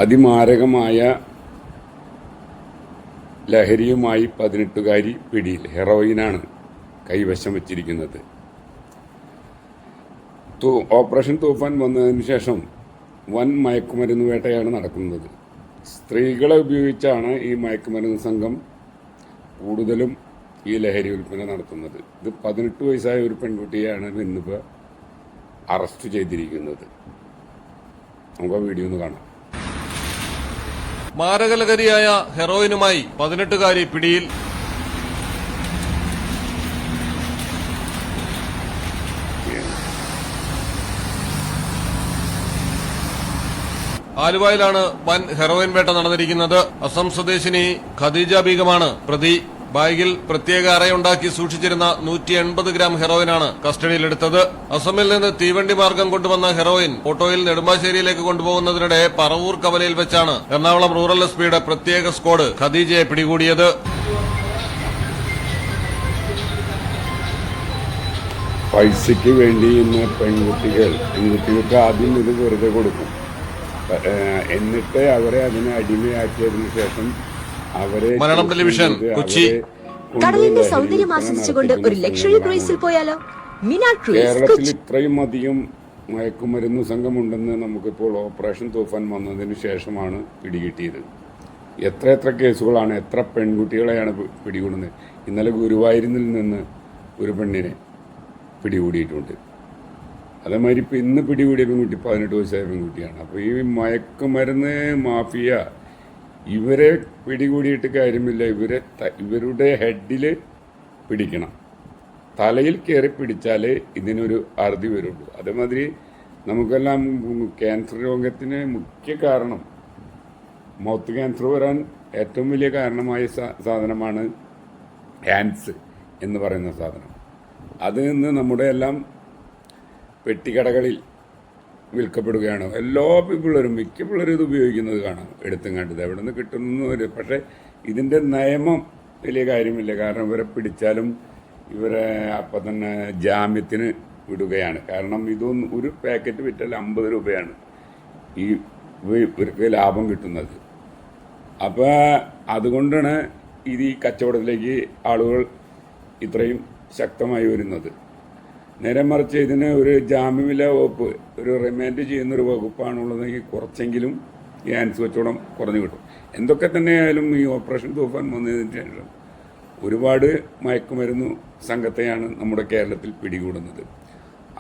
അതിമാരകമായ ലഹരിയുമായി 18കാരി പിടിയിൽ. ഹെറോയിനാണ് കൈവശം വച്ചിരിക്കുന്നത്. ഓപ്പറേഷൻ തൂഫാൻ വന്നതിന് ശേഷം വൻ മയക്കുമരുന്ന് വേട്ടയാണ് നടക്കുന്നത്. സ്ത്രീകളെ ഉപയോഗിച്ചാണ് ഈ മയക്കുമരുന്ന് സംഘം കൂടുതലും ഈ ലഹരി വിൽപ്പന നടത്തുന്നത്. ഇത് 18 വയസ്സായ ഒരു പെൺകുട്ടിയാണ് ഇന്നിപ്പോൾ അറസ്റ്റ് ചെയ്തിരിക്കുന്നത്. നമുക്ക് ആ വീഡിയോ ഒന്ന് കാണാം. മാരകലഹരിയായ ഹെറോയിനുമായി 18കാരി പിടിയിൽ. ആലുവയിലാണ് വൻ ഹെറോയിൻ വേട്ട നടന്നിരിക്കുന്നത്. അസം സ്വദേശിനി ഖദീജ ബീഗമാണ് പ്രതി. ബാഗിൽ പ്രത്യേക അറയുണ്ടാക്കി സൂക്ഷിച്ചിരുന്ന 180 ഗ്രാം ഹെറോയിനാണ് കസ്റ്റഡിയിലെടുത്തത്. അസമിൽ നിന്ന് തീവണ്ടി മാർഗം കൊണ്ടുവന്ന ഹെറോയിൻ ഓട്ടോയിൽ നെടുമ്പാശ്ശേരിയിലേക്ക് കൊണ്ടുപോകുന്നതിനിടെ പറവൂർ കവലയിൽ വെച്ചാണ് എറണാകുളം റൂറൽ എസ്പിയുടെ പ്രത്യേക സ്ക്വാഡ് ഖദീജയെ പിടികൂടിയത്. പൈസയ്ക്ക് വേണ്ടി ഇന്ന് പെൺകുട്ടികൾക്ക് ആദ്യം ഇത് വെറുതെ കൊടുക്കും. എന്നിട്ട് അവരെ അതിനെ അടിമയാക്കിയതിനു ശേഷം അവരെ മലയാളം ടെലിവിഷൻ കൊച്ചി. കടലിന്റെ സൗന്ദര്യം ആസ്വദിച്ചുകൊണ്ട് ഒരു ലക്ഷറി ക്രൂയിസിൽ പോയാലോ? കേരളത്തിൽ ഇത്രയും അധികം മയക്കുമരുന്ന് സംഘമുണ്ടെന്ന് നമുക്കിപ്പോൾ ഓപ്പറേഷൻ തൂഫാൻ വന്നതിന് ശേഷമാണ് പിടികിട്ടിയത്. എത്ര കേസുകളാണ്, എത്ര പെൺകുട്ടികളെയാണ് പിടികൂടുന്നത്. ഇന്നലെ ഗുരുവായൂരിൽ നിന്ന് ഒരു പെണ്ണിനെ പിടികൂടിയിട്ടുണ്ട്. അതേമാതിരി ഇപ്പം ഇന്ന് പിടികൂടിയ പെൺകുട്ടി 18 വയസ്സായ പെൺകുട്ടിയാണ്. അപ്പോൾ ഈ മയക്കുമരുന്ന് മാഫിയ ഇവരെ പിടികൂടിയിട്ട് കാര്യമില്ല. ഇവരുടെ ഹെഡിൽ പിടിക്കണം. തലയിൽ കയറി പിടിച്ചാലേ ഇതിനൊരു അറുതി വരുള്ളൂ. അതേമാതിരി നമുക്കെല്ലാം ക്യാൻസർ രോഗത്തിന് മുഖ്യ കാരണം, മൗത്ത് ക്യാൻസർ വരാൻ ഏറ്റവും വലിയ കാരണമായ സാധനമാണ് ഹാൻസ് എന്ന് പറയുന്ന സാധനം. അത് ഇന്ന് നമ്മുടെ എല്ലാം പെട്ടിക്കടകളിൽ വിൽക്കപ്പെടുകയാണ്. എല്ലാ പിള്ളേരും, മിക്ക പിള്ളേരും ഇത് ഉപയോഗിക്കുന്നത് കാണാം. എടുത്തും കണ്ടത് എവിടെ നിന്ന് കിട്ടുന്നു. പക്ഷേ ഇതിൻ്റെ നിയമം വലിയ കാര്യമില്ല. കാരണം ഇവരെ പിടിച്ചാലും ഇവരെ അപ്പം തന്നെ ജാമ്യത്തിന് വിടുകയാണ്. കാരണം ഇതൊന്നും ഒരു പാക്കറ്റ് വിറ്റാൽ 50 രൂപയാണ് ഇവർക്ക് ലാഭം കിട്ടുന്നത്. അപ്പോൾ അതുകൊണ്ടാണ് ഇത് ഈ കച്ചവടത്തിലേക്ക് ആളുകൾ ഇത്രയും ശക്തമായി വരുന്നത്. നേരെ മറിച്ച് ഇതിന് ഒരു ജാമ്യമില്ലാ വകുപ്പ്, ഒരു റിമാൻഡ് ചെയ്യുന്നൊരു വകുപ്പാണുള്ളതെങ്കിൽ കുറച്ചെങ്കിലും ഈ ഹാൻസ് കച്ചവടം കുറഞ്ഞു കിട്ടും. എന്തൊക്കെ തന്നെയായാലും ഈ ഓപ്പറേഷൻ തൂഫാൻ വന്നതിന് ശേഷം ഒരുപാട് മയക്കുമരുന്ന് സംഘത്തെയാണ് നമ്മുടെ കേരളത്തിൽ പിടികൂടുന്നത്.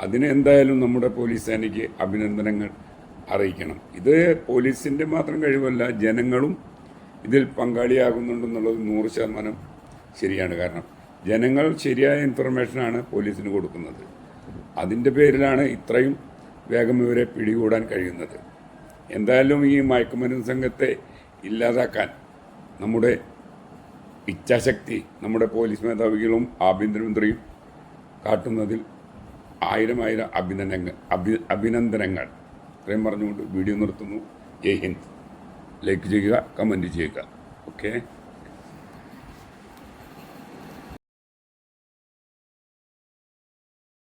അതിന് എന്തായാലും നമ്മുടെ പോലീസ് സേനയ്ക്ക് അഭിനന്ദനങ്ങൾ അറിയിക്കണം. ഇത് പോലീസിൻ്റെ മാത്രം കഴിവല്ല, ജനങ്ങളും ഇതിൽ പങ്കാളിയാകുന്നുണ്ടെന്നുള്ളത് 100% ശരിയാണ്. കാരണം ജനങ്ങൾ ശരിയായ ഇൻഫർമേഷനാണ് പോലീസിന് കൊടുക്കുന്നത്. അതിൻ്റെ പേരിലാണ് ഇത്രയും വേഗം ഇവരെ പിടികൂടാൻ കഴിയുന്നത്. എന്തായാലും ഈ മയക്കുമരുന്ന് സംഘത്തെ ഇല്ലാതാക്കാൻ നമ്മുടെ ഇച്ഛാശക്തി നമ്മുടെ പോലീസ് മേധാവികളും ആഭ്യന്തരമന്ത്രിയും കാട്ടുന്നതിൽ 1000 അഭിനന്ദനങ്ങൾ. ഇത്രയും പറഞ്ഞുകൊണ്ട് വീഡിയോ നിർത്തുന്നു. ജയ് ഹിന്ദ്. ലൈക്ക് ചെയ്യുക, കമൻറ്റ് ചെയ്യുക. ഓക്കെ.